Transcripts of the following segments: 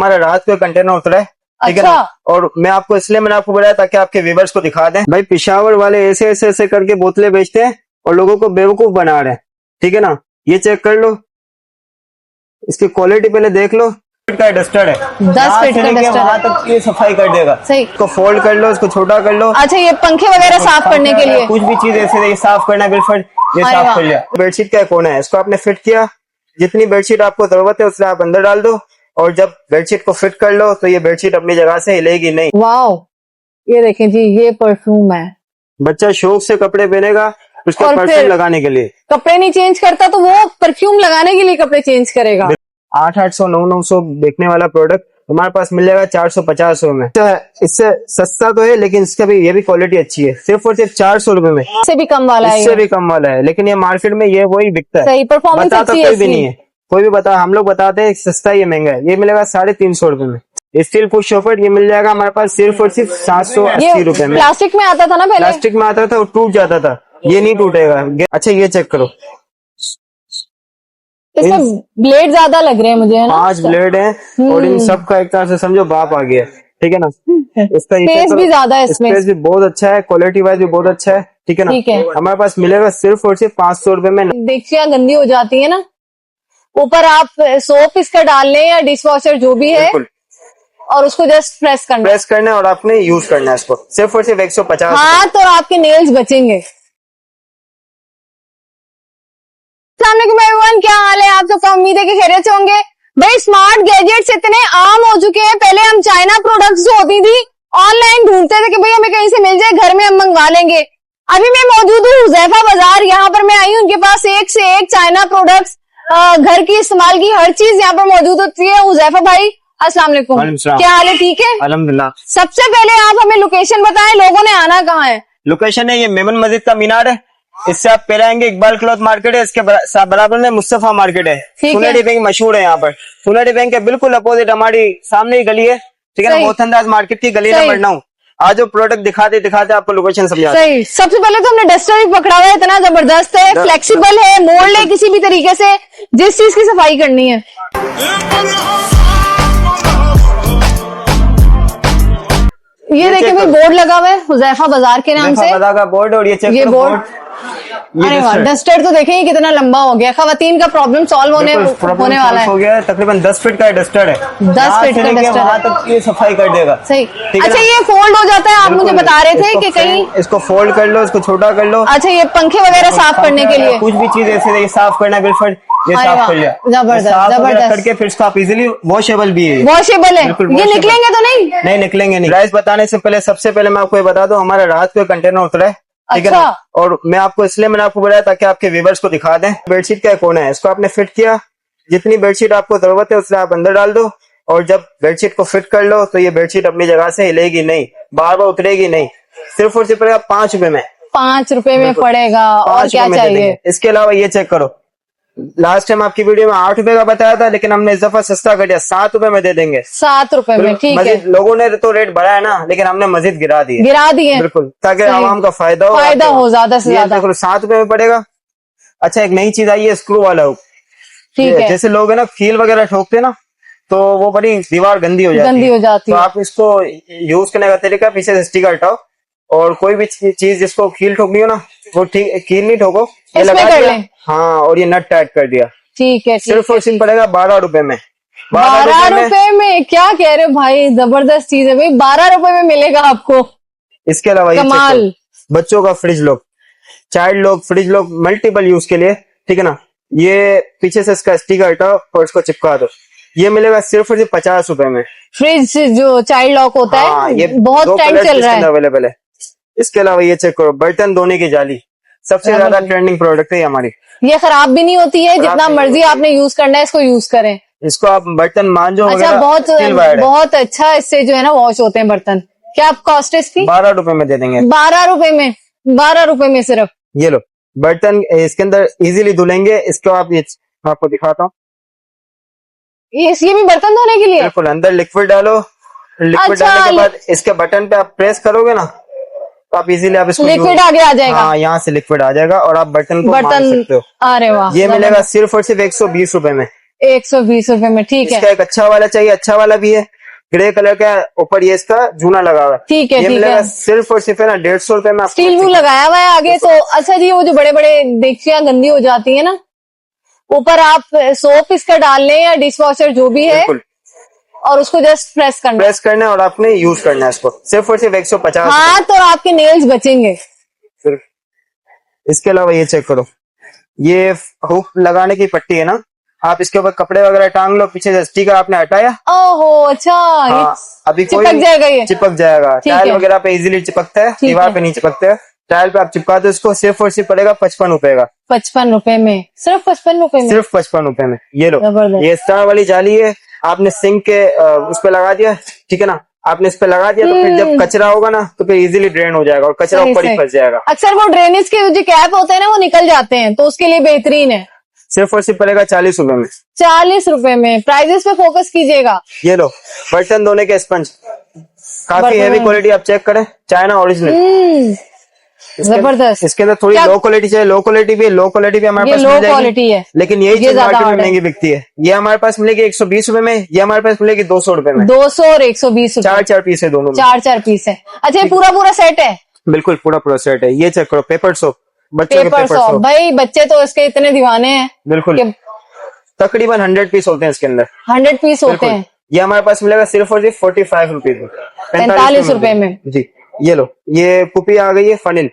हमारा रात को कंटेनर उतरा है, ठीक है ना। और मैं आपको इसलिए मैंने आपको बताया ताकि आपके व्यूवर्स को दिखा दें। भाई पिशावर वाले ऐसे ऐसे ऐसे करके बोतलें बेचते हैं और लोगों को बेवकूफ बना रहे हैं, ठीक है ना। ये चेक कर लो, इसकी क्वालिटी पहले देख लो। का डस्टर है, 10 फीट का डस्टर वहां तक ये सफाई कर देगा। सही। इसको फोल्ड कर लो, इसको छोटा कर लो। अच्छा, ये पंखे वगैरह साफ करने के लिए, कुछ भी चीज ऐसे ये साफ करना है, बिल्कुल ये साफ कर लिया। बेडशीट का कोना है, इसको आपने फिट किया। जितनी बेडशीट आपको जरूरत है उससे आप अंदर डाल दो और जब बेडशीट को फिट कर लो तो ये बेडशीट अपनी जगह से हिलेगी नहीं। वाओ, ये देखें जी, ये परफ्यूम है। बच्चा शौक से कपड़े पहनेगा उसका परफ्यूम लगाने के लिए। कपड़े नहीं चेंज करता तो वो परफ्यूम लगाने के लिए कपड़े चेंज करेगा। 800 900 बेचने वाला प्रोडक्ट हमारे पास मिल जाएगा 450 में। इससे सस्ता तो है लेकिन इसका भी ये भी क्वालिटी अच्छी है, सिर्फ और सिर्फ 400 रुपए में। इससे भी कम वाला है, इससे भी कम वाला है, लेकिन ये मार्केट में ये वही बिकता है। सही, परफॉर्मेंस बताता अच्छी कोई है भी नहीं है, कोई भी बता, हम लोग बताते हैं सस्ता ये महंगा है। ये मिलेगा 350 रुपए में। स्टील पुश शॉपर ये मिल जाएगा हमारे पास सिर्फ और सिर्फ 780 रुपए में। प्लास्टिक में आता था ना पहले, प्लास्टिक में आता था और टूट जाता था, ये नहीं टूटेगा। अच्छा ये चेक करो, इसमें ब्लेड ज्यादा लग रहे हैं मुझे, है ना। 5 ब्लेड हैं और इन सब का एक तरह से समझो बाप आ गया, ठीक है ना। इसका स्पेस भी ज्यादा है, इसमें स्पेस भी बहुत अच्छा है, क्वालिटी वाइज भी बहुत अच्छा है, ठीक है ना। ठीक है। हमारे पास मिलेगा सिर्फ और सिर्फ 500 रुपए में। देखिए गंदी हो जाती है ना, ऊपर आप सोप इसका डाल लें या डिश वॉशर जो भी है और उसको जस्ट प्रेस करना है और आपने यूज करना है इसको सिर्फ और सिर्फ 150। हाथ और आपके नेल्स बचेंगे। एवरीवन, क्या हाल है आप सबका? उम्मीद है कि खैरियत से होंगे। भाई स्मार्ट गैजेट्स इतने आम हो चुके हैं, पहले हम चाइना प्रोडक्ट्स जो होती थी ऑनलाइन ढूंढते थे कि भाई हमें कहीं से मिल जाए, घर में हम मंगवा लेंगे। अभी मैं मौजूद हूँ हुजैफा बाजार, यहाँ पर मैं आई हूँ, उनके पास एक से एक चाइना प्रोडक्ट्स, घर की इस्तेमाल की हर चीज यहाँ पर मौजूद होती है। हुजैफा भाई अस्सलाम वालेकुम, क्या हाल है? ठीक है अल्हम्दुलिल्लाह। सबसे पहले आप हमें लोकेशन बताएं, लोगों ने आना कहाँ है? लोकेशन है ये मेमन मस्जिद का मीनार है, इससे आप पहले आएंगे इकबाल क्लॉथ मार्केट है, इसके बराबर में मुस्तफा मार्केट है। सुनेडी बैंक मशहूर है यहाँ पर। सुनेडी बैंक के बिल्कुल अपोजिट हमारी सामने ही गली है, ठीक है ना, मोहतंदाज मार्केट की गली नंबर 9। आज जो प्रोडक्ट दिखाते दिखाते आपको लोकेशन समझा। सही। सबसे पहले तो हमने डस्टर भी पकड़ा हुआ है, इतना जबरदस्त है, फ्लेक्सिबल है, मोल्ड है किसी भी तरीके से, जिस चीज की सफाई करनी है। ये देखिए भाई बोर्ड लगा हुआ है हुजैफा बाजार के नाम से, का बोर्ड। और ये बोर्ड, अरे वाह, डस्टर तो देखें कितना लंबा हो गया। खवातीन का प्रॉब्लम सॉल्व होने वाला है। हो गया, तकरीबन 10 फीट का डस्टर है, 10 फीट का डस्टर वहां तक ये सफाई कर देगा। सही। अच्छा ये फोल्ड हो जाता है, आप मुझे बता रहे थे कि कहीं इसको फोल्ड कर लो, इसको छोटा कर लो। अच्छा, ये पंखे वगैरह साफ करने के लिए, कुछ भी चीज ऐसे साफ करना है, बिल्कुल ये साफ कर लिया। जबरदस्त जबरदस्त करके फिर इसको आप इजीली वॉशेबल भी है, वॉशेबल है। ये निकलेंगे तो नहीं निकलेंगे नहीं। प्राइस बताने से पहले सबसे पहले मैं आपको ये बता दूं, हमारा रात को कंटेनर उतरा है, ठीक है ना। और मैं आपको इसलिए मैंने आपको बताया ताकि आपके व्यूवर्स को दिखा दें। बेडशीट का कोना है, इसको आपने फिट किया। जितनी बेडशीट आपको जरूरत है उससे आप अंदर डाल दो और जब बेडशीट को फिट कर लो तो ये बेडशीट अपनी जगह से हिलेगी नहीं, बार बार उतरेगी नहीं। सिर्फ और सिर्फ पड़ेगा 5 रुपए में। 5 रुपए में पड़ेगा, और क्या चाहिए? इसके अलावा ये चेक करो, लास्ट टाइम आपकी वीडियो में 8 रुपए का बताया था, लेकिन हमने इस दफा सस्ता कर दिया, 7 रुपए में दे देंगे। 7 रुपए में, ठीक है। लोगों ने तो रेट बढ़ाया है ना, लेकिन हमने मजीद गिरा दिए बिल्कुल, ताकि आवाम का फायदा हो ज्यादा से ज्यादा। देखो 7 रुपए में पड़ेगा। अच्छा एक नई चीज आई है, स्क्रू वाला हुक, ठीक है। जैसे लोग है ना कील वगैरह ठोकते हैं ना, तो वो बड़ी दीवार गंदी हो जाती है। तो आप इसको यूज करने का तरीका, पीछे से स्टिकर हटाओ और कोई भी चीज जिसको कील ठोकनी हो ना, वो ठीक कील नहीं ठोको, ये लगा दिया, हाँ, और ये नट टाइट कर दिया, ठीक है। सिर्फ और सिर्फ पड़ेगा 12 रुपए में। 12 रुपए में क्या कह रहे हो भाई, जबरदस्त चीज है भाई, 12 रुपए में मिलेगा आपको। इसके अलावा कमाल, बच्चों का fridge lock, child lock, fridge lock, multiple use के लिए, ठीक है ना। ये पीछे से इसका स्टिकर हटाओ और इसको चिपका दो, ये मिलेगा सिर्फ और सिर्फ 50 रुपए में। फ्रिज जो चाइल्ड लॉक होता है, ये बहुत ट्रेंड चल रहा है, अवेलेबल है। इसके अलावा ये चेक करो, बर्तन धोने की जाली, सबसे ज्यादा ट्रेंडिंग प्रोडक्ट है हमारी। ये खराब भी नहीं होती है, जितना मर्जी आपने यूज करना है इसको यूज करें। इसको आप बर्तन मांजो। अच्छा, बहुत अच्छा, इससे जो है ना वॉश होते हैं बर्तन। क्या कॉस्ट है इसकी? 12 रुपए में दे देंगे। 12 रुपए में, 12 रुपए में सिर्फ। ये लो बर्तन, इसके अंदर इजीली धुलेंगे। इसको आप आपको दिखाता हूँ, ये भी बर्तन धोने के लिए। बिल्कुल, अंदर लिक्विड डालो, लिक्विड डालने के बाद इसके बटन पे आप प्रेस करोगे ना, तो आप इजीली आप इसको लिक्विड आगे आ जाएगा। हाँ, यहाँ से लिक्विड आ जाएगा और आप बर्तन को मान सकते हो। अरे वाह, ये मिलेगा सिर्फ और सिर्फ 120 रुपए में। 120 रुपए में, ठीक है। इसका एक अच्छा वाला चाहिए, अच्छा वाला भी है, ग्रे कलर का, ऊपर ये इसका जूना लगा हुआ है। ठीक है, ये ठीक मिलेगा है। सिर्फ और सिर्फ है ना 150 रुपए में। स्टील वूल लगाया हुआ है आगे तो। अच्छा जी, वो जो बड़े बड़े देगचियां गंदी हो जाती है ना, ऊपर आप सोप इसका डाल लें या डिश वॉशर जो भी है, बिल्कुल, और उसको जस्ट प्रेस करना है। प्रेस करना है और आपने यूज करना है इसको, सिर्फ और सिर्फ 150। हाथ और आपके नेल्स बचेंगे। सिर्फ इसके अलावा ये चेक करो, ये हुक लगाने की पट्टी है ना, आप इसके ऊपर कपड़े वगैरह टांग लो, पीछे से स्टिकर आपने हटाया। ओहो, अच्छा, हाँ, अभी कोई चिपक जाएगा ये। चिपक जाएगा, ठीक टाइल है। वगैरह पे इजीली चिपकता है, ठीक दीवार है। पे नहीं चिपकता है। टाइल पे आप चिपका दो इसको, सिर्फ और सिर्फ पड़ेगा 55 रुपए का। 55 रुपए में, सिर्फ 55 रुपए में, सिर्फ 55 रुपए में। ये लो, जबरदस्त। ये स्टार वाली जाली है, आपने सिंक के उस पे लगा दिया, ठीक है ना, आपने इस पे लगा दिया तो फिर जब कचरा होगा ना तो फिर इजीली ड्रेन हो जाएगा और कचरा सही, ऊपर ही सही। फंस जाएगा। अक्सर वो ड्रेनेज के जो कैप होते हैं ना, वो निकल जाते हैं, तो उसके लिए बेहतरीन है। सिर्फ और सिर्फ पड़ेगा 40 रुपए में। 40 रुपए में। प्राइजेस पे फोकस कीजिएगा। ये लो, बर्तन धोने के स्पंज, काफी बर्तन हेवी धोने- क्वालिटी, आप चेक करें, चाइना ओरिजिनल। जबरदस्त। इसके अंदर थोड़ी क्या- लो क्वालिटी चाहिए, लो क्वालिटी भी है, लो क्वालिटी भी हमारे ये पास लो मिल जाएगी, क्वालिटी है, लेकिन यही ये चीज ज्यादा मार्केट में hard है। महंगी बिकती है। ये हमारे पास मिलेगी 120 रुपए में, ये हमारे पास मिलेगी 200 रुपए में। 200 और 120 रुपए, 4 पीस है दोनों में। 4 पीस है। अच्छा, ये पूरा सेट है। बिल्कुल पूरा सेट है। ये चेक करो, पेपर सोप, बच्चों के पेपर पेपर सॉप, सोप, भाई बच्चे तो इसके इतने दीवाने हैं बिल्कुल कि तकरीबन 100 पीस होते हैं इसके अंदर। 100 पीस होते बिल्कुल, हैं। ये हमारे पास मिलेगा सिर्फ और सिर्फ 45 रुपीज में, 45 रुपए में जी। ये लो, ये कुपी आ गई है फनिल,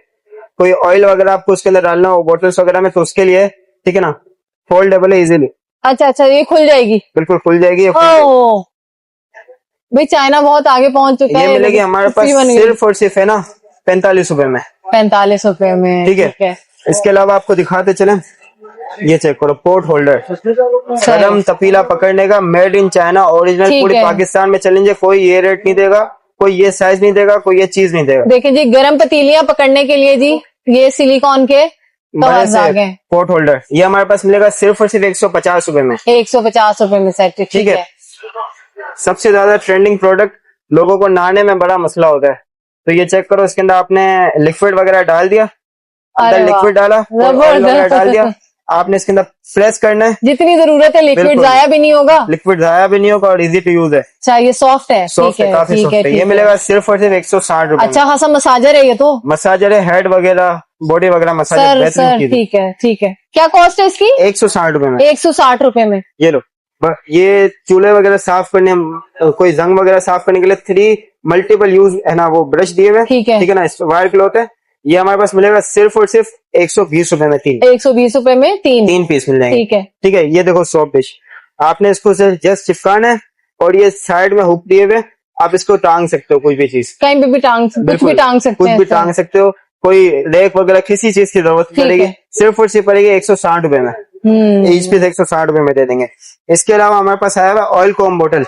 कोई ऑयल वगैरह आपको उसके अंदर डालना हो बोटल्स वगैरह में तो उसके लिए, ठीक है ना, फोल्डेबल है इजीली, अच्छा, ये खुल जाएगी। बिल्कुल खुल जाएगी। ये ओह, भाई चाइना बहुत आगे पहुंच चुका है। मिलेगी हमारे पास सिर्फ और सिर्फ है ना 45 रुपए में। 45 रुपए में, ठीक है। इसके अलावा आपको दिखाते चले, ये चेक करो, पोर्ट होल्डर, गरम तपीला पकड़ने का, मेड इन चाइना ओरिजिनल, ठीक पूरे है। पाकिस्तान में चलेंगे, कोई ये रेट नहीं देगा, कोई ये साइज नहीं देगा, कोई ये चीज नहीं देगा। देखिए जी, गरम पतीलियां पकड़ने के लिए जी, ये सिलिकॉन के कवर्स आ गए। पोर्ट होल्डर, ये हमारे पास मिलेगा सिर्फ और सिर्फ 150 रुपए में। 150 रुपए में सेट, ठीक है। सबसे ज्यादा ट्रेंडिंग प्रोडक्ट, लोगों को नहाने में बड़ा मसला होता है, तो ये चेक करो, इसके अंदर आपने लिक्विड वगैरह डाल दिया, अंदर लिक्विड डाला, ऑयल वगैरह डाल दिया, आपने इसके अंदर प्रेस करना है, जितनी जरूरत है, लिक्विड जाया भी नहीं होगा, लिक्विड जाया भी नहीं होगा और इजी टू यूज है। अच्छा, ये सॉफ्ट है, सॉफ्ट है, काफी सॉफ्ट है। ये मिलेगा सिर्फ और सिर्फ 160 रुपए। अच्छा खासा मसाजर है ये तो। मसाजर है, हेड वगैरह, बॉडी वगैरह मसाजर, सर ठीक है, ठीक है। क्या कॉस्ट है इसकी? 160 रुपए में। 160 रुपए में। ये लो, ये चूल्हे वगैरह साफ करने, कोई जंग वगैरह साफ करने के लिए 3 मल्टीपल यूज है ना, वो ब्रश दिए हुए, ठीक है ना, वायर क्लॉथ है। ये हमारे पास मिलेगा सिर्फ और सिर्फ 120 रुपए में 3। 120 रुपए में 3 पीस मिल जाएंगे। ठीक है, ठीक है। ये देखो सोप डिश, आपने इसको जस्ट चिपकाना है और ये साइड में हुक दिए हुए, आप इसको टांग सकते हो, कोई भी चीज कहीं पे भी टांग, कुछ भी टांग सकते कुछ हैं, भी टांग सकते हो, कोई रेक वगैरह किसी चीज की जरूरत ठीक पड़ेगी, है। सिर्फ और सिर्फ पड़ेगी 160 रुपए में। ईच पीस 160 रुपए में दे देंगे। इसके अलावा हमारे पास आया हुआ ऑयल कॉम बोतल,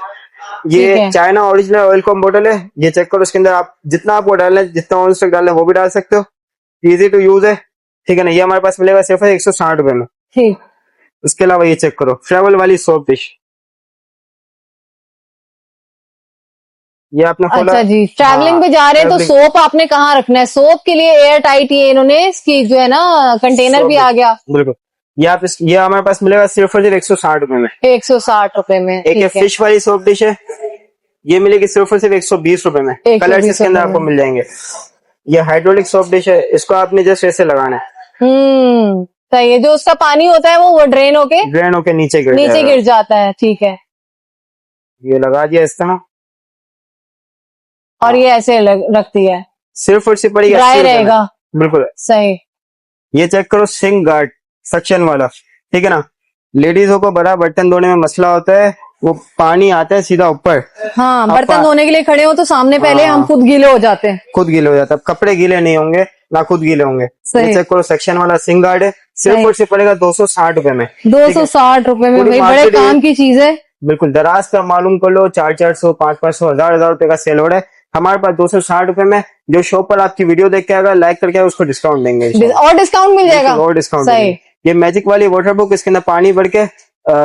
ये चाइना ओरिजिनल ऑयल कॉम बोतल है। ये चेक करो, इसके अंदर आप जितना आपको डालना है, जितना ऑयल स्टॉक डालना है वो भी डाल सकते हो, इजी टू यूज है, ठीक है ना। ये हमारे पास मिलेगा सिर्फ 160 रुपए में। ठीक। उसके अलावा ये चेक करो, ट्रेवल वाली सोप डिश, ये आपने खोला। अच्छा जी, ट्रैवलिंग पे जा रहे हैं तो सोप आपने कहाँ रखना है? सोप के लिए एयर टाइट ये इन्होंने इसकी जो है ना कंटेनर भी आ गया। बिल्कुल, ये हमारे पास मिलेगा सिर्फ और सिर्फ 160 रुपए में। 160 रुपए में। एक फिश वाली सोप डिश है, ये मिलेगी सिर्फ और सिर्फ 120 रुपए में। कलर इसके अंदर आपको मिल जाएंगे। ये हाइड्रोलिक सोप डिश है, इसको आपने जस्ट ऐसे लगाना है। सही है, जो उसका पानी होता है वो ड्रेन होके नीचे गिर जाता है, ठीक है। ये लगा दिया इस तरह और ये ऐसे रखती है, सिर्फ और सिर्फ पड़ेगा, ड्राई रहेगा। बिल्कुल सही। ये चेक करो, सिंक गार्ड सक्शन वाला, ठीक है ना। लेडीजों को बड़ा बर्तन धोने में मसला होता है, वो पानी आता है सीधा ऊपर। हाँ, बर्तन धोने के लिए खड़े हो तो सामने पहले हम खुद गीले हो जाते हैं। खुद गीले हो जाता है, कपड़े गीले नहीं होंगे ना खुद गीले होंगे। ये चेक करो, सेक्शन वाला सिंक गार्ड है, सिर्फ और सिर्फ पड़ेगा 260 रुपए में। 260 रुपए में, भाई बड़े काम की चीज है। बिल्कुल, दराज का मालूम कर लो, 400, 500, 1000 रुपए का सेल हो रहा है, हमारे पास 260 रुपए में। जो शॉप पर आपकी वीडियो देख के आएगा, लाइक करके उसको डिस्काउंट देंगे, और डिस्काउंट मिल जाएगा, और डिस्काउंट। सही। ये मैजिक वाली वाटर बुक, इसके अंदर पानी भर के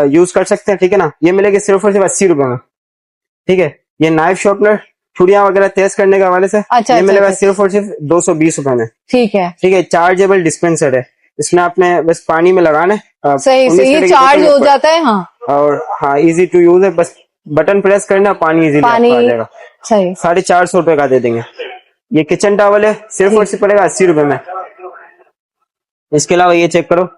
यूज कर सकते हैं, ठीक है ना। ये मिलेगी सिर्फ और सिर्फ 80 रुपए में, ठीक है। ये नाइफ शार्पनर, छुरियां वगैरह तेज करने के हवाले से, ये मिलेगा सिर्फ और सिर्फ 220 रुपए में, ठीक है। ठीक है। चार्जेबल डिस्पेंसर है, इसमें आपने बस पानी में लगाना है। सही, ये चार्ज हो जाता है। हाँ, और हाँ इजी टू यूज है, बस बटन प्रेस करना पानी इजीली पानी आ जाएगा। सही 450 का दे देंगे। ये किचन टॉवल है, सिर्फ और सिर्फ पड़ेगा 80 रुपए में। इसके अलावा ये चेक करो,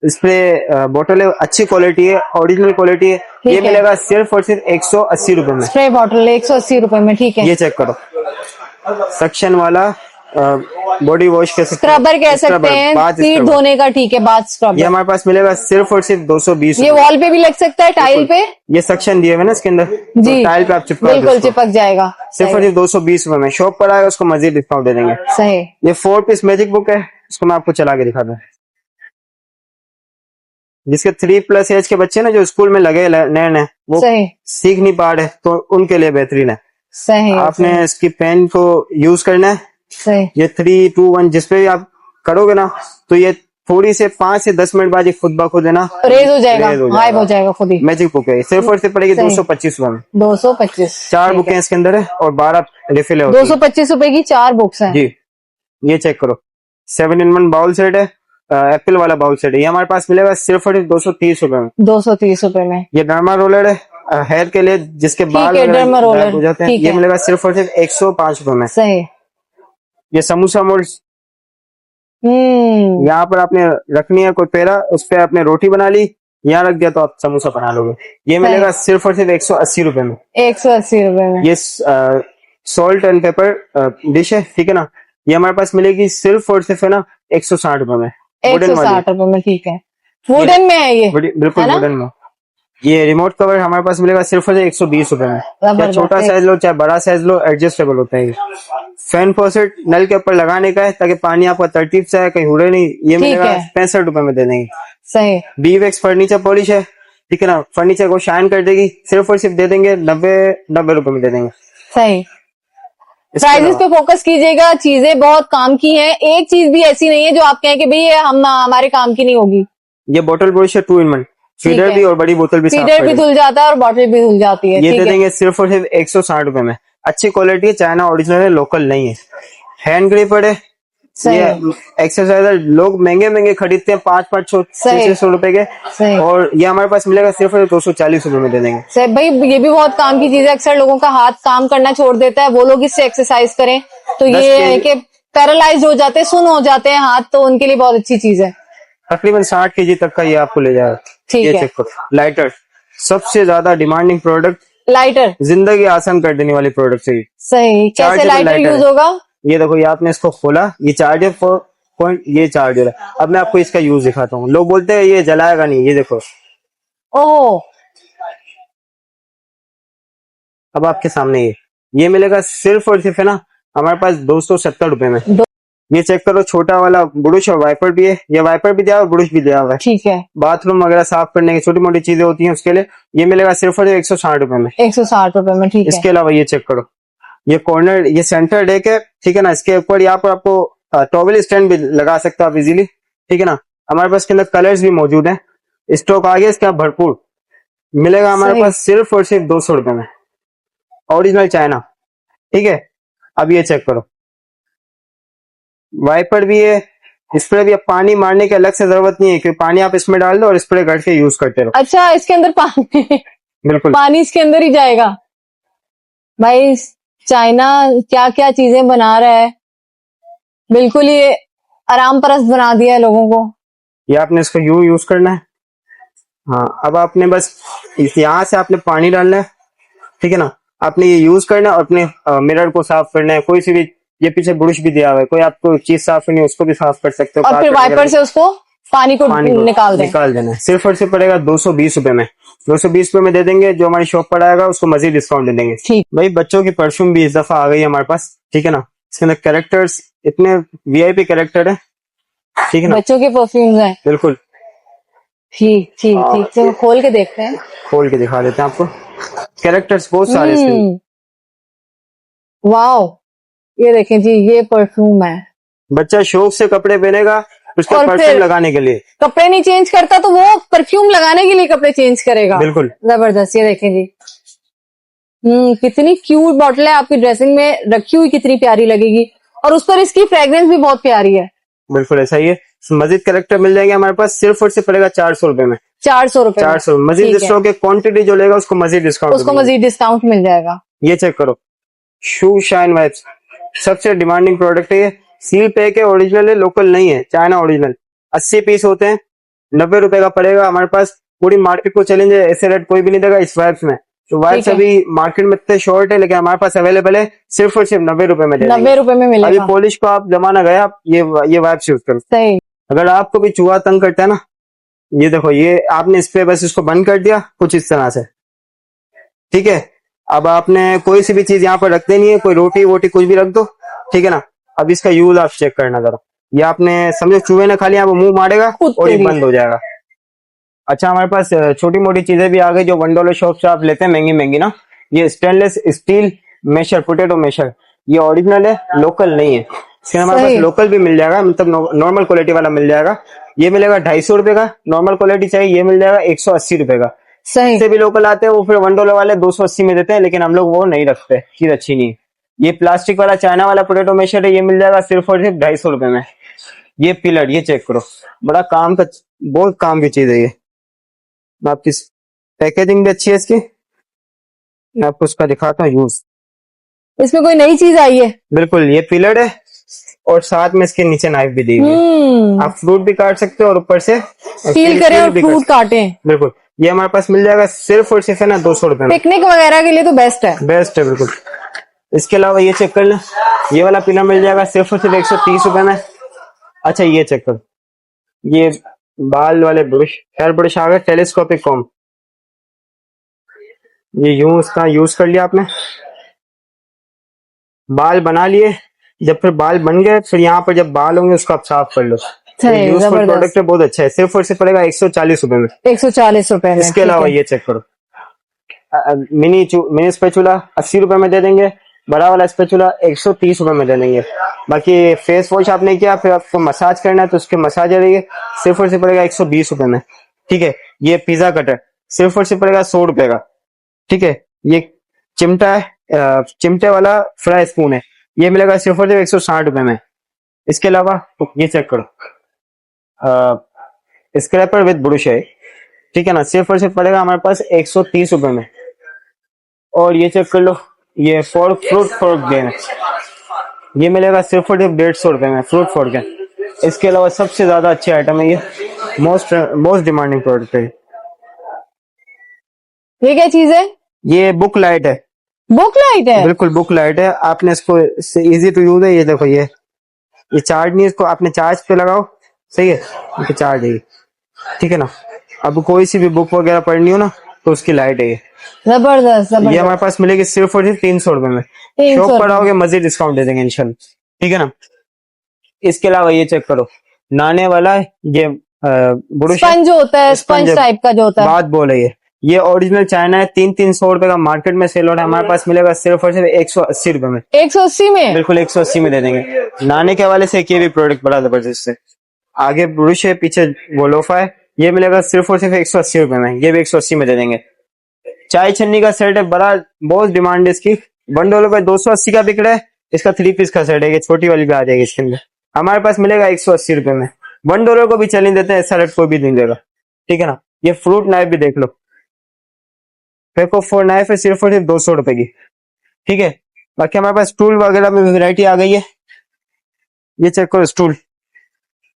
स्प्रे बोतल है, अच्छी क्वालिटी है, ओरिजिनल क्वालिटी है। ये है। मिलेगा सिर्फ और सिर्फ 180 रुपए में। स्प्रे बॉटल 180 रुपए में, ठीक है। ये चेक करो, सक्शन वाला बॉडी वॉश कह सकते हैं, स्क्रबर कह सकते स्क्रबर, हैं, बाथ सीट स्क्रबर। धोने का, ठीक है, बाथ ये स्क्रबर। हमारे पास मिलेगा सिर्फ और सिर्फ 220 ये वॉल पे भी लग सकता है, टाइल पे। ये सक्शन दिए हुए ना इसके अंदर, जी, तो टाइल पे आप चिपका दो बिल्कुल इसको। चिपक जाएगा। सिर्फ और सिर्फ 220 रुपए में। शॉप पर आएगा उसको मजीद डिस्काउंट दे देंगे। सही ये 4 पीस मैजिक बुक है, इसको मैं आपको चला के दिखाता हूँ। जिसके 3+ एज के बच्चे ना जो स्कूल में लगे नए नए, वो सही सीख नहीं पा रहे, तो उनके लिए बेहतरीन है। सही आपने इसकी पेन को यूज करना है। सही ये 3, 2, 1 जिसपे भी आप करोगे ना, तो ये थोड़ी से 5 से 10 मिनट बाद ये खुद ब खुद है ना रेज हो जाएगा, रेज हो गायब हो जाएगा खुद ही। मैजिक बुक है, सिर्फ और सिर्फ पड़ेगी सही। 225 रुपए में। 225, 4 बुकें इसके अंदर है और 12 रिफिल है। 225 रुपए की 4 बुक्स हैं। जी, ये चेक करो, 7-in-1 बाउल सेट है, एप्पल वाला बाउल सेट है। ये हमारे पास मिलेगा सिर्फ और सिर्फ 230 रुपए में। 230 रुपए में। ये डर्मा रोलर है, हेयर के लिए, जिसके बाल है, डर्मा रोलर, गायब हो जाते हैं। ठीक ये है। मिलेगा सिर्फ और सिर्फ 105 रुपए में। सही। ये समोसा मोल्ड, हम्म, यहाँ पर आपने रखनी है कोई पेड़ा, उस पर आपने रोटी बना ली, यहाँ रख दिया तो आप समोसा बना लोगे। ये मिलेगा सिर्फ और सिर्फ 180 रुपए में। 180 रुपए में। ये सॉल्ट एंड पेपर डिश है, ठीक है ना। ये हमारे पास मिलेगी सिर्फ और सिर्फ है ना 160 रुपए में। वुडन वाली, 160 रुपए में, ठीक है। वुडन में है ये, बिल्कुल है ना? वुडन में। ये रिमोट कवर हमारे पास मिलेगा सिर्फ और सिर्फ 120 रुपए में। चाहे जबरदस्त। छोटा साइज लो चाहे बड़ा साइज लो, एडजस्टेबल होता है। फैन फॉसेट नल के ऊपर लगाने का है, ताकि पानी आपका तरतीब से आए, कहीं उड़े नहीं। ये मिलेगा है। 65 रुपए में दे देंगे। सही। बीवेक्स फर्नीचर पॉलिश है, ठीक है ना, फर्नीचर को शाइन कर देगी, सिर्फ और सिर्फ दे देंगे 90 रुपए में दे देंगे। सही। इसके प्राइजेस अलावा पे फोकस कीजिएगा, चीजें बहुत काम की हैं। एक चीज भी ऐसी नहीं है जो आप कहें कि भाई ये हमारे काम की नहीं होगी। ये बोतल ब्रश है 2-in-1, फीडर है। भी और बड़ी बोतल भी साफ फीडर कर भी देंगे। धुल जाता है और बॉटल भी धुल जाती है। ये ठीक दे है। देंगे सिर्फ और सिर्फ 160 रुपए में। अच्छी क्वालिटी है, चाइना ओरिजिनल है, लोकल नहीं है। हैंड ग्रिपर है, सही। ये एक्सरसाइजर लोग महंगे महंगे खरीदते हैं, 500, 600 रुपए के, सही। और ये हमारे पास मिलेगा सिर्फ 240 रुपए में दे देंगे। सही भाई, ये भी बहुत काम की चीज है। अक्सर लोगों का हाथ काम करना छोड़ देता है, वो लोग इससे एक्सरसाइज करें तो 10 ये है kg कि पैरालाइज हो जाते हैं, सुन हो जाते हैं हाथ, तो उनके लिए बहुत अच्छी चीज है। तकरीबन 60 kg तक का ये आपको ले जाएगा। ठीक ये है। चेक करो, लाइटर, सबसे ज्यादा डिमांडिंग प्रोडक्ट, लाइटर, जिंदगी आसान कर देने वाली प्रोडक्ट है ये। सही। कैसे चार्जेबल लाइटर लाइटर यूज है। होगा? ये देखो, ये आपने इसको खोला, ये चार्जर पॉइंट, ये चार्जर है। अब मैं आपको इसका यूज दिखाता हूँ। लोग बोलते हैं ये जलाएगा नहीं, ये देखो, ओह, अब आपके सामने ये मिलेगा सिर्फ और सिर्फ है ना हमारे पास 270 रुपए में। ये चेक करो, छोटा वाला ब्रुश और वाइपर भी है। ये वाइपर भी दिया हुआ है, ब्रुश भी दिया हुआ है। ठीक है। बाथरूम वगैरह साफ करने की छोटी मोटी चीजें होती हैं, उसके लिए ये मिलेगा सिर्फ और 160 रुपए में। 160 रुपए में, ठीक है। इसके अलावा ये चेक करो, ये कॉर्नर, ये सेंटर डेक है, ठीक है ना। इसके ऊपर यहाँ पर आपको टॉवेल स्टैंड भी लगा सकते हो आप इजीली, ठीक है ना। हमारे पास इसके अंदर कलर्स भी मौजूद हैं, स्टॉक आ गया इसका भरपूर। मिलेगा हमारे सही। पास सिर्फ और सिर्फ 200 रुपए में, ओरिजिनल चाइना, ठीक है। अब ये चेक करो, वाइपर भी है, स्प्रे भी है। पानी मारने की अलग से जरूरत नहीं है, क्योंकि पानी आप इसमें डाल दो और स्प्रे करके यूज करते रहो। अच्छा, इसके अंदर पानी बिल्कुल, पानी इसके अंदर ही जाएगा। भाई चाइना क्या क्या चीजें बना रहा है, बिल्कुल ये आराम परस्त बना दिया है लोगों को। ये आपने इसको यूज करना है। हाँ, अब आपने बस यहाँ से आपने पानी डालना है, ठीक है ना। आपने ये यूज करना है और अपने मिरर को साफ करना है। कोई सी भी, ये पीछे ब्रुश भी दिया हुआ है, कोई आपको चीज साफ करनी है उसको भी साफ कर सकते हो। और फिर वाइपर से उसको पानी को निकाल देना है। सिर्फ और सिर्फ पड़ेगा 220 रुपए में। 220 रुपए में दे देंगे। जो हमारी शॉप पर आएगा उसको मजीद डिस्काउंट दे देंगे। ठीक। भाई बच्चों की परफ्यूम भी इस दफा आ गई है हमारे पास, ठीक है ना। इसके अंदर कैरेक्टर्स इतने VIP कैरेक्टर है, ठीक है ना। बच्चों के परफ्यूम्स हैं, बिल्कुल। ठीक ठीक ठीक। चलो खोल के देखते हैं, खोल के दिखा देते हैं आपको। कैरेक्टर्स बहुत सारे इसके। वाओ, ये देखें जी, ये परफ्यूम है। बच्चा शौक से कपड़े पहनेगा उसका और परफ्यूम फिर लगाने के लिए। कपड़े नहीं चेंज करता तो वो परफ्यूम लगाने के लिए कपड़े चेंज करेगा। बिल्कुल जबरदस्त। ये देखें जी, कितनी क्यूट बॉटल है, आपकी ड्रेसिंग में रखी हुई कितनी प्यारी लगेगी, और उस पर इसकी फ्रेग्रेंस भी बहुत प्यारी है। बिल्कुल ऐसा ही है। मजीद कैरेक्टर मिल जाएंगे हमारे पास, सिर्फ और सिर्फ पड़ेगा 400 रुपए में। 400 रुपए में। 400। मजीद ठीक है, स्टॉक है, क्वांटिटी जो लेगा उसको मजीद डिस्काउंट उसको मजीद डिस्काउंट मिल जाएगा। ये चेक करो, शू शाइन वाइप्स, सबसे डिमांडिंग प्रोडक्ट है ये। सील पैक है, ओरिजिनल है, लोकल नहीं है, चाइना ओरिजिनल। 80 पीस होते हैं, 90 रुपए का पड़ेगा हमारे पास। पूरी मार्केट को चैलेंज है, ऐसे रेट कोई भी नहीं देगा इस वाइप्स में। तो वाइप्स ठीक है, अभी मार्केट में इतने शॉर्ट है, लेकिन हमारे पास अवेलेबल है, सिर्फ और सिर्फ 90 रुपए में दे देंगे। 90 रुपए में अभी मिलेगा। पॉलिश को आप जमाना गया, आप ये वाइप्स यूज करो। सही। अगर आपको भी चूहा तंग करता है ना, ये देखो, ये आपने इस पे बस इसको बंद कर दिया कुछ इस तरह से, ठीक है। अब आपने कोई सी भी चीज यहाँ पर रख देनी है, कोई रोटी वोटी कुछ भी रख दो, ठीक है ना। अब इसका यूज आप चेक करना जरा। ये आपने समझो चूहे ने खा लिया, वो मुंह मारेगा खुद और ये तेरी। बंद हो जाएगा। अच्छा, हमारे पास छोटी मोटी चीजें भी आ गई जो $1 शॉप से आप लेते हैं, महंगी महंगी ना। ये stainless steel measure, potato measure, ये ओरिजिनल है, लोकल नहीं है। इसके हमारे पास सही। लोकल भी मिल जाएगा, मतलब नॉर्मल क्वालिटी वाला मिल जाएगा। ये मिलेगा 250 रुपए का। नॉर्मल क्वालिटी चाहिए, ये मिल जाएगा 180 रुपए का। सही। से भी लोकल आते हैं वो फिर $1 वाले 280 में देते हैं, लेकिन हम लोग वो नहीं रखते, चीज अच्छी नहीं है। ये प्लास्टिक वाला चाइना वाला पोटेटो मेशर है, ये मिल जाएगा सिर्फ और सिर्फ 250 रुपए में। ये पिलर, ये चेक करो, बड़ा काम का, बहुत काम की चीज है ये। आपकी पैकेजिंग भी अच्छी है इसकी, मैं आपको उसका दिखाता हूँ यूज। इसमें कोई नई चीज आई है। बिल्कुल, ये पिलर है और साथ में इसके नीचे नाइफ भी दी हुई है। आप फ्रूट भी काट सकते हो और ऊपर से पील करें और भी कर फ्रूट सकते काटें। हो। बिल्कुल, ये हमारे पास मिल जाएगा सिर्फ और सिर्फ है ना 200 रुपए में। पिकनिक वगैरह के लिए तो बेस्ट है। बेस्ट है बिल्कुल। इसके अलावा ये चेक कर लें, ये वाला पिलर मिल जाएगा सिर्फ और सिर्फ 130 रुपए में। अच्छा, ये चेक करो, ये बाल वाले ब्रश, हेयर ब्रश आ गए, टेलीस्कोपिक कॉम्ब। ये यूं इसका यूज कर लिया आपने, बाल बना लिए, जब फिर बाल बन गए फिर यहाँ पर जब बाल होंगे उसको आप साफ कर लो। सही, यूजफुल जबरदस्त। प्रोडक्ट है, बहुत अच्छा है, सिर्फ और सिर्फ पड़ेगा 140 रुपए में। 140 रुपए में। इसके ठीक अलावा है। ये चेक करो, मिनी स्पेचुला 80 रुपए में दे देंगे। बड़ा वाला स्पेचुला 130 रुपए में दे देंगे। बाकी फेस वॉश आपने किया, फिर आपको मसाज करना है तो उसके मसाज रहेगी, सिर्फ और सिर्फ पड़ेगा 120 रुपए में। ठीक है, ये पिज्जा कटर सिर्फ और सिर्फ पड़ेगा 100 रुपए का। ठीक है, ये चिमटा है, चिमटे वाला फ्राई स्पून है, ये मिलेगा सिर्फ और सिर्फ 160 रुपए में। इसके अलावा ये चेक करो, स्क्रैपर विद ब्रश है, ठीक है ना, सिर्फ और सिर्फ पड़ेगा हमारे पास 130 रुपए में। और ये चेक कर लो, ये फ्रूट फोर्क गेम, ये मिलेगा सिर्फ और सिर्फ 150 रुपए में, फ्रूट फोर्क है। इसके अलावा सबसे ज्यादा अच्छी आइटम है ये, मोस्ट डिमांडिंग प्रोडक्ट है। ये क्या चीज है। ये बुक लाइट है। बुक लाइट है। बिल्कुल बुक लाइट है, आपने इसको इजी टू यूज है। ये देखो, ये चार्ज नहीं, इसको आपने चार्ज पे लगाओ, सही है, ये चार्ज है ये, ठीक है ना। अब कोई सी भी बुक वगैरह पढ़नी हो ना तो उसकी लाइट है ये। जबरदस्त ये हमारे जबरदस्त। पास मिलेगी सिर्फ और सिर्फ 300 रुपए में। 300 शॉप पर रुपए। आओगे मजीद डिस्काउंट दे देंगे इंशाल्लाह, ठीक है ना। इसके अलावा ये चेक करो, नाने वाला ये ब्रश है, स्पंज होता है, स्पंज टाइप का जो होता है। बात बोल है ये ओरिजिनल चाइना है, 300 रुपए का मार्केट में सेल हो रहा है, हमारे पास मिलेगा सिर्फ और सिर्फ 180 रुपए में। 180 में। बिल्कुल 180 में दे देंगे। नाने के हवाले से ये भी प्रोडक्ट बड़ा जबरदस्त है। आगे ब्रश है, पीछे वो लोफा है, ये मिलेगा सिर्फ और सिर्फ 180 रुपए में, ये भी 180 में दे देंगे। चाय छन्नी का सेट है, बड़ा बहुत डिमांड है इसकी, $1 पे 280 का बिक रहा है। इसका 3 पीस का सेट है, ये छोटी वाली भी आ जाएगी इसके अंदर, हमारे पास मिलेगा 180 रुपए में। $1 को भी चैलेंज देते हैं, ऐसा रेट कोई भी नहीं देगा, ठीक है ना। ये फ्रूट नाइफ भी देख लो, फेको 4 नाइफ है, सिर्फ और सिर्फ 200 रुपए की, ठीक है। बाकी हमारे पास स्टूल वगैरह में वैरायटी आ गई है, ये चेक करो स्टूल,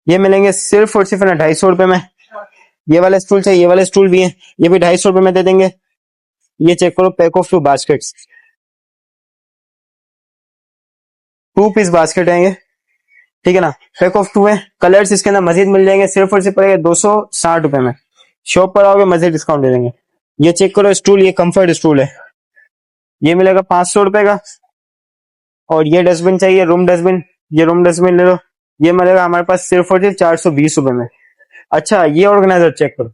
ये मिलेंगे सिर्फ और सिर्फ ना 250 रुपए में। ये वाले स्टूल चाहिए, ये वाले स्टूल भी हैं, ये भी 250 रुपए में दे देंगे। ये चेक करो, pack of 2 baskets, 2 piece basket है ये, ठीक है ना, पैक ऑफ 2 है। कलर्स इसके अंदर मजीद मिल जाएंगे, सिर्फ और सिर्फ पड़ेगा 260 रुपए में। शॉप पर आओगे मजीद डिस्काउंट दे देंगे। ये चेक करो स्टूल, ये कंफर्ट स्टूल है, ये मिलेगा 500 रुपए का। और ये डस्टबिन चाहिए, रूम डस्टबिन, ये रूम डस्टबिन ले लो, ये मिलेगा हमारे पास सिर्फ और सिर्फ 420 रुपए में। अच्छा, ये ऑर्गेनाइजर चेक करो,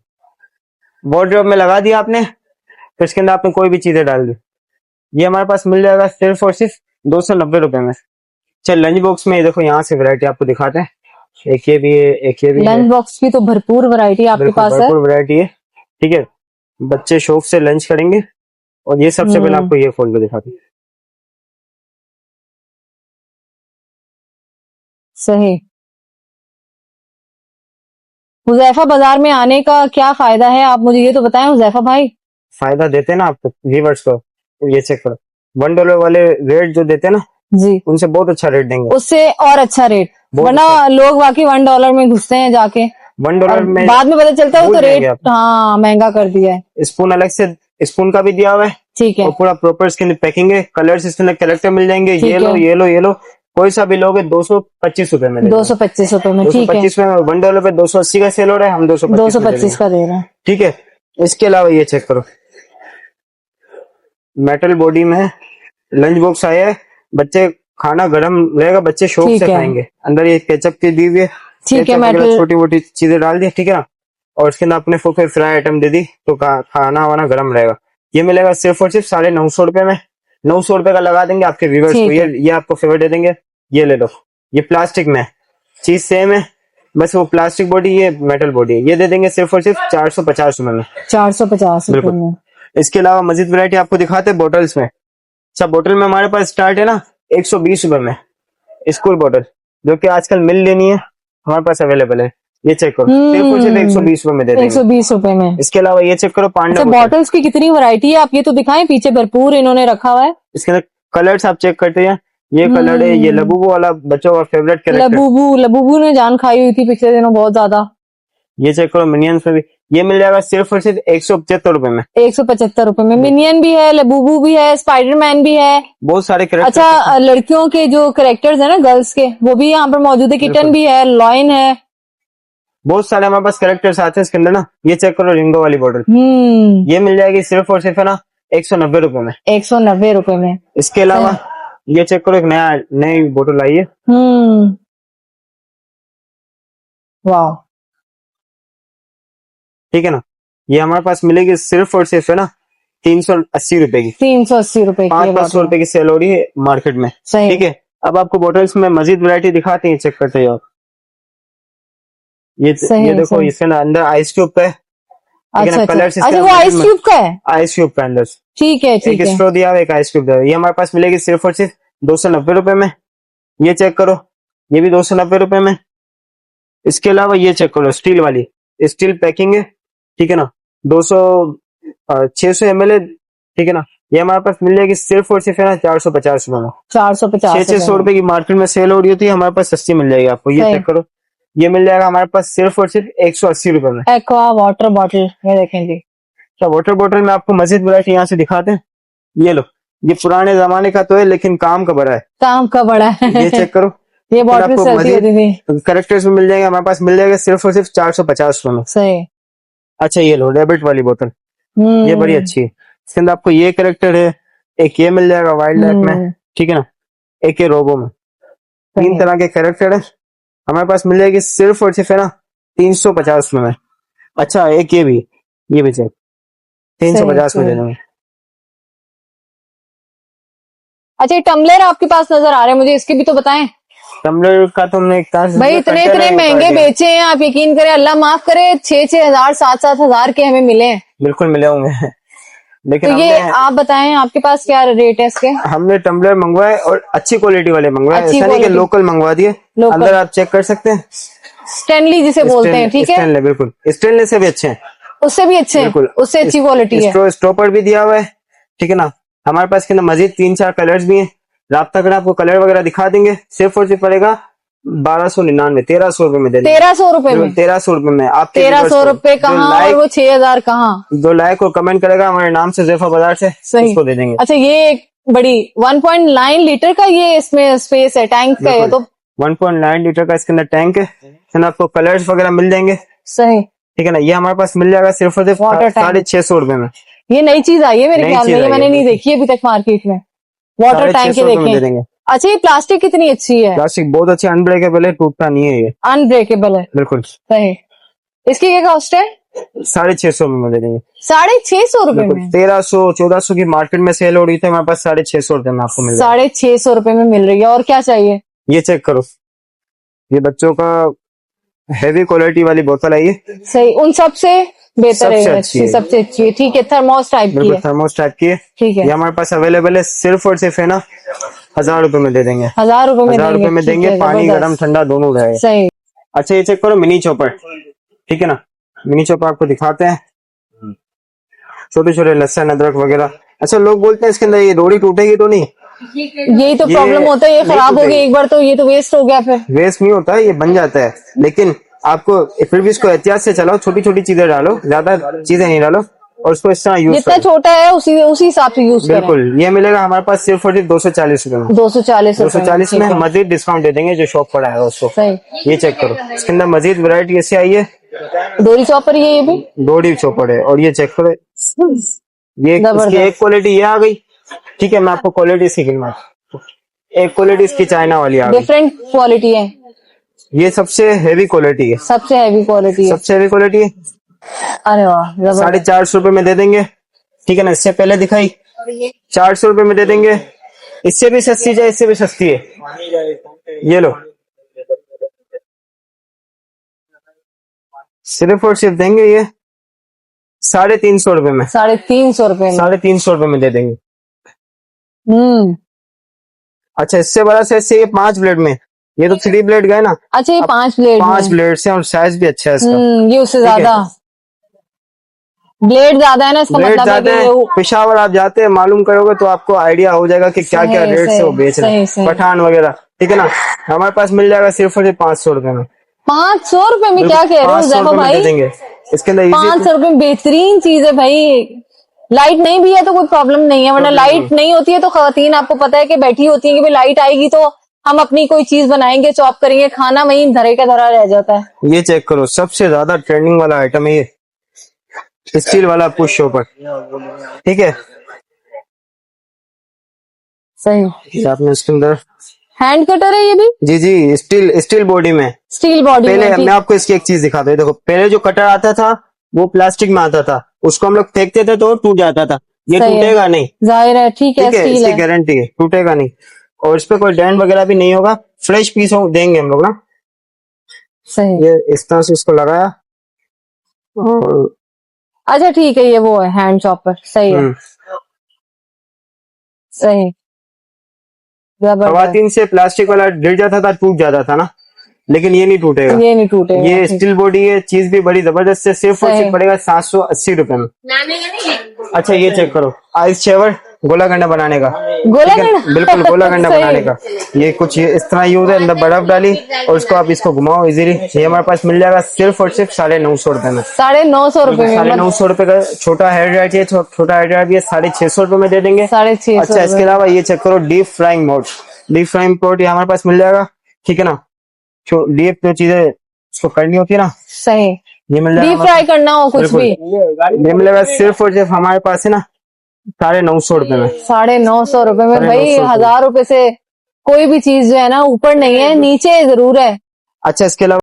वार्डरोब में लगा दिया आपने, फिर इसके अंदर आपने कोई भी चीजें डाल दी, ये हमारे पास मिल जाएगा सिर्फ और सिर्फ 290 रुपए में। चल लंच बॉक्स में ये देखो, यहाँ से वैरायटी आपको दिखाते हैं, एक ये भी है, एक ये भी है। लंच बॉक्स की तो भरपूर वैरायटी आपके बिल्कुल पास है। भरपूर वैरायटी है, ठीक है, बच्चे शौक से लंच करेंगे। और ये सबसे पहले आपको ये खोल के दिखाते हैं, सही। हुजैफा बाजार में आने का क्या फायदा है, आप मुझे ये तो बताएं हुजैफा भाई। फायदा देते हैं ना आप व्यूवर्स को, ये चेक करो, $1 वाले रेट जो देते हैं ना, जी, उनसे बहुत अच्छा रेट देंगे। उससे और अच्छा रेट, बहुत वरना अच्छा। लोग बाकी $1 में घुसते हैं जाके, $1 और में बाद में पता चलता है वो भूल तो जाएंगे रेट आप। हाँ महंगा कर दिया है। स्पून अलग से, स्पून का भी दिया हुआ है, ठीक है, और पूरा प्रॉपर इसके अंदर पैकिंग है, कलर्स इसके अंदर कैरेक्टर मिल जाएंगे, ठीक ये लो है। ये लो ये लो, कोई सा भी लोगे 225 रुपए में दे देंगे। 225 रुपए में, ठीक है। 225 में, $1 पे 280 का सेल हो रहा है, हम 225 में दे 225 देंगे। का दे रहे हैं। ठीक है, इसके अलावा ये चेक करो, मेटल बॉडी में लंच बॉक्स आया है, बच्चे खाना गर्म रहेगा, बच्चे शौक ठीक से है। खाएंगे। अंदर ये केचप की दी हुई है, ठीक है, केचप वगैरह मेटल, छोटी मोटी चीजें डाल दी, ठीक है ना, और इसके अंदर अपने फुल फ्राई आइटम दे दी, तो खाना वाना गर्म रहेगा। ये मिलेगा सिर्फ और सिर्फ 950 रुपए में। 900 रुपए का लगा देंगे आपके व्यूवर्स को, ठीक है। ये आपको फेवर दे देंगे, ये ले लो। ये प्लास्टिक में चीज सेम है, बस वो प्लास्टिक बॉडी, ये मेटल बॉडी है, ये दे देंगे सिर्फ और सिर्फ 450 रुपए में। 450 रुपए बिल्कुल। में। इसके अलावा मजीद वैरायटी आपको दिखाते हैं बोटल्स में। अच्छा, बोतल में हमारे पास स्टार्ट है ना 120 रुपए में, स्कूल बोतल, जो कि आजकल मिल लेनी है, हमारे पास अवेलेबल है। ये चेक करो, सिर्फ और सिर्फ 120 रुपए में दे देंगे। 120 रुपए में। इसके अलावा ये चेक करो, पांडा अच्छा, बोतल। बॉटल्स की कितनी वैरायटी है, आप ये तो दिखाएं, पीछे भरपूर इन्होंने रखा हुआ है। इसके अंदर कलर्स आप चेक करते हैं, ये कलर है, ये लबूबू वाला बच्चों का फेवरेट कैरेक्टर। लबूबू ने जान खाई हुई थी पिछले दिनों बहुत ज्यादा। ये चेक करो, मिनियंस में भी ये मिल जाएगा सिर्फ और सिर्फ 175 रुपए में। 175 रुपए में मिनियन भी है, लबूबू भी है, स्पाइडरमैन भी है। बहुत सारे कैरेक्टर। अच्छा, लड़कियों के जो कैरेक्टर्स है ना गर्ल्स के, वो भी यहाँ पर मौजूद है, किटन भी है, लॉयन है, बहुत सारे हमारे पास कैरेक्टर्स आते हैं इसके अंदर ना। ये चेक करो, रिंगो वाली बॉटल, ये मिल जाएगी सिर्फ और सिर्फ है ना 190 रुपए में। 190 रुपए में। इसके अलावा ये चेक करो, एक नई बोतल आई है। वाह, ठीक है ना, ये हमारे पास मिलेगी सिर्फ और सिर्फ है ना 380 रुपए की। 380 रुपए की 500 रुपए की सेल हो रही है मार्केट में। सही। ठीक है, अब आपको बोटल्स में मजीद वैरायटी दिखाते हैं, चेक करते हैं आप। ये देखो, इसके अंदर आइस क्यूब का है। अच्छा, अच्छा वो आइस क्यूब का है, आइस क्यूब का अंदर ठीक है, ठीक एक है। स्ट्रॉ दिया हुआ, एक आइस क्यूब दिया हुआ। ये हमारे पास मिलेगी सिर्फ और सिर्फ 290 रुपए में। ये चेक करो, ये भी 290 रुपए में। इसके अलावा ये चेक करो, स्टील वाली, स्टील पैकिंग है, ठीक है ना, 600 ml है, ठीक है ना, ये हमारे पास मिल जाएगी सिर्फ और सिर्फ है ना 450 रुपए में। 450 600 रुपए की मार्केट में सेल हो रही होती है, हमारे पास सस्ती मिल जाएगी आपको। ये चेक करो, ये मिल जाएगा हमारे पास सिर्फ और सिर्फ 180 रुपए में। एक्वा वाटर बॉटल, ये देखें जी। अच्छा, वाटर बॉटल में आपको मजीद वैरायटी यहाँ से दिखाते हैं। ये लो, ये पुराने जमाने का तो है, लेकिन काम का बड़ा है, काम का बड़ा है। ये चेक करो, ये बॉटल चलती होती थी। करेक्टर्स में मिल जाएंगे हमारे पास, मिल जाएगा सिर्फ और सिर्फ 450 रुपए में। सही। अच्छा, ये लो रैबिट वाली बोतल, ये बड़ी अच्छी है। इसके अंदर आपको ये करेक्टर है, एक ये मिल जाएगा वाइल्ड लाइफ में, ठीक है ना, एक ये रोबो में। 3 तरह के कैरेक्टर है हमारे पास, मिल जाएगी सिर्फ और सिर्फ है ना 350 रुपए में। अच्छा, एक ये भी चेक 350 में दे देंगे। अच्छा, ये टम्बलर आपके पास नजर आ रहे हैं मुझे, इसके भी तो बताएं। टम्बलर का तुमने भाई इतने महंगे बेचे हैं, आप यकीन करें, अल्लाह माफ करे, 6-6 हजार 7-7 हजार के हमें मिले हैं। बिल्कुल मिले होंगे, लेकिन तो ये आप बताएं आपके पास क्या रेट है इसके? हमने टम्बलर मंगवाए और अच्छी क्वालिटी वाले मंगवाए, ऐसा नहीं कि लोकल मंगवा दिए। अंदर आप चेक कर सकते हैं, स्टेनली जिसे बोलते हैं, ठीक है, बिल्कुल स्टेनलेस से भी अच्छे हैं, उससे भी अच्छे हैं, उससे अच्छी क्वालिटी है। स्टॉपर भी दिया हुआ है, ठीक है ना। हमारे पास के अंदर मजीद 3-4 कलर्स भी हैं, राब्ता कर आपको कलर वगैरह दिखा देंगे। सिर्फ और सिर्फ पड़ेगा 1299, 1300 रुपए में दे देंगे। 1300 रुपए में, 1300 रुपए में। आप 1300 रुपए कहाँ और वो 6000 कहाँ? जो लाइक को कमेंट करेगा हमारे नाम से ज़ैफा बाजार से, उसको दे देंगे। अच्छा, ये एक बड़ी 1.9 लीटर का ये इसमें स्पेस है, टैंक का है, तो 1.9 लीटर का इसके अंदर टैंक है, आपको कलर्स वगैरह मिल जाएंगे। सही, ठीक है ना। ये हमारे पास मिल जाएगा सिर्फ और सिर्फ 650 रुपए में। ये नई चीज आई है मेरे ख्याल में, ये मैंने नहीं देखी अभी तक मार्केट में। वाटर टैंक के देखें। अच्छा, ये प्लास्टिक कितनी अच्छी है, प्लास्टिक बहुत अच्छी, अनब्रेकेबल है, टूटता नहीं है, ये अनब्रेकेबल है, बिल्कुल सही। इसकी क्या कॉस्ट है? 650 में दे देंगे। 650 रुपए में? 1300-1400 की मार्केट में सेल हो रही थी, हमारे पास 650 रुपए में आपको मिल रहा है। 650 रुपए में मिल रही है। और क्या चाहिए? ये चेक करो, ये बच्चों का हैवी क्वालिटी वाली बोतल आई है, सही, उन सबसे बेहतर है, सबसे अच्छी है, ठीक है, थर्मोस टाइप की है, थर्मोस टाइप की है, ठीक है। ये हमारे पास अवेलेबल है, सिर्फ और सिर्फ है ना 1000 रुपए में दे देंगे। 1000 रुपए में देंगे, पानी गर्म ठंडा दोनों रहेगा। सही। अच्छा, ये चेक करो, मिनी चॉपर, ठीक है ना। मिनी चॉप आपको दिखाते हैं, छोटे छोटे लहसुन अदरक वगैरह। अच्छा, लोग बोलते हैं इसके अंदर ये रोटी टूटेगी तो नहीं? यही तो ये प्रॉब्लम होता है, ये नहीं खराब हो गई टूटेगी। एक बार तो ये तो वेस्ट हो गया फिर। वेस्ट नहीं होता है, ये बन जाता है, लेकिन आपको फिर भी इसको एहतियात से चलाओ, छोटी छोटी चीजें डालो, ज्यादा चीजें नहीं डालो, और उसको इस तरह यूज जितना करो। छोटा है उसी हिसाब से यूज करें। बिल्कुल, ये मिलेगा हमारे पास सिर्फ और सिर्फ 240 रुपए में। 240 रुपए 240 में मजीद डिस्काउंट दे देंगे जो शॉप पर आएगा उसको। सही। ये चेक करो, इसके अंदर मजीद वैरायटी ऐसी आई है। डोरी चॉपर ये भी डोरी चौपड़ है, और ये चेक करो, ये इसकी जबरदस्त। एक क्वालिटी ये आ गई। ठीक है, मैं आपको क्वालिटी इसकी गिनवा, एक क्वालिटी इसकी चाइना वाली आ गई। डिफरेंट क्वालिटी है, ये सबसे हैवी क्वालिटी है, सबसे हैवी क्वालिटी है। सबसे हैवी क्वालिटी है। अरे वाह, जबरदस्त। 450 रुपए में दे देंगे। ठीक है ना, इससे पहले दिखाई 400 रुपए में दे देंगे। इससे भी सस्ती है, इससे भी सस्ती है। ये लो, सिर्फ और सिर्फ देंगे ये 350 रुपए में। 350 रुपए में। 350 रुपए में दे देंगे। अच्छा, इससे बड़ा साइज से ये 5 ब्लेड में, ये तो 3 ब्लेड गए ना। अच्छा, ये अब 5 ब्लेड 5 ब्लेड से, और साइज भी अच्छा है इसका। ये उससे ठीक है। ज्यादा ब्लेड ज्यादा है ना, इसका ब्लेड मतलब है ज्यादा कि है। पेशावर आप जाते हैं, मालूम करोगे तो आपको आइडिया हो जाएगा कि क्या क्या सही, रेट से वो सही, बेच रहे हैं। सही। पठान वगैरह, ठीक है ना, हमारे पास मिल जाएगा सिर्फ और सिर्फ 500 रुपए में। 500 रुपए में? क्या कह रहे हो 500 जैफा रुपए में दे भाई? देंगे। इसके अंदर 500 रुपए में बेहतरीन चीज है भाई। लाइट नहीं भी है तो कोई प्रॉब्लम नहीं है, वरना लाइट नहीं होती है तो खवातीन आपको पता है कि बैठी होती है कि भाई लाइट आएगी तो हम अपनी कोई चीज बनाएंगे, चॉप करेंगे, खाना वहीं धरे का धरा रह जाता है। ये चेक करो, सबसे ज्यादा ट्रेंडिंग वाला आइटम है ये, स्टील वाला पुश शॉपर। ठीक है, सही। ये आपने इसके अंदर, हैंड कटर है ये भी? जी जी, स्टील बॉडी में। स्टील बॉडी पहले में। मैं आपको इसकी एक चीज दिखाता हूँ, देखो पहले जो कटर आता था वो प्लास्टिक में आता था, उसको हम लोग फेंकते थे तो वो टूट जाता था। ये सही है। टूटेगा नहीं, जाहिर है, ठीक है, ठीक है, स्टील इसकी है। गारंटी है, टूटेगा नहीं, और इस पे कोई डेंट वगैरह भी नहीं होगा। फ्रेश पीस देंगे हम लोग ना। सही। ये इस तरह से इसको लगाया, और अच्छा ठीक है, ये वो है हैंड चॉपर। सही है, सही। जबरदस्त। खवातीन से प्लास्टिक वाला गिर जाता था, टूट जाता था ना, लेकिन ये नहीं टूटेगा। ये नहीं टूटेगा। ये स्टील बॉडी है, चीज भी बड़ी जबरदस्त है। सिर्फ और सही। सिर्फ पड़ेगा 780 रुपए में। अच्छा, ये चेक करो, आइस शेवर गोला गंडा बनाने का। गोला ठीक है? गंडा? बिल्कुल गोला गंडा सही। बनाने का। ये कुछ ये इस तरह यूज है, अंदर बर्फ डाली और उसको आप इसको घुमाओ इजीली। ये हमारे पास मिल जाएगा सिर्फ और सिर्फ 950 रुपए में। 950 रुपए में? 950 रुपए का छोटा हेयर ड्रायर चाहिए, छोटा हेयर ड्रायर भी 650 रुपए में दे देंगे। 650। अच्छा, इसके अलावा ये चेक करो, deep frying mode. Deep frying mode ये हमारे पास मिल जाएगा, ठीक है ना। डीप जो चीजें उसको करनी होती है ना, सही। ये मिल जाएगा। डीप फ्राई करना हो कुछ भी, ये मिलेगा सिर्फ और सिर्फ हमारे पास है ना 950 रुपए में। 950 रुपए में? भाई 950 1000 रुपए से कोई भी चीज जो है ना ऊपर नहीं है, नीचे जरूर है। अच्छा, इसके अलावा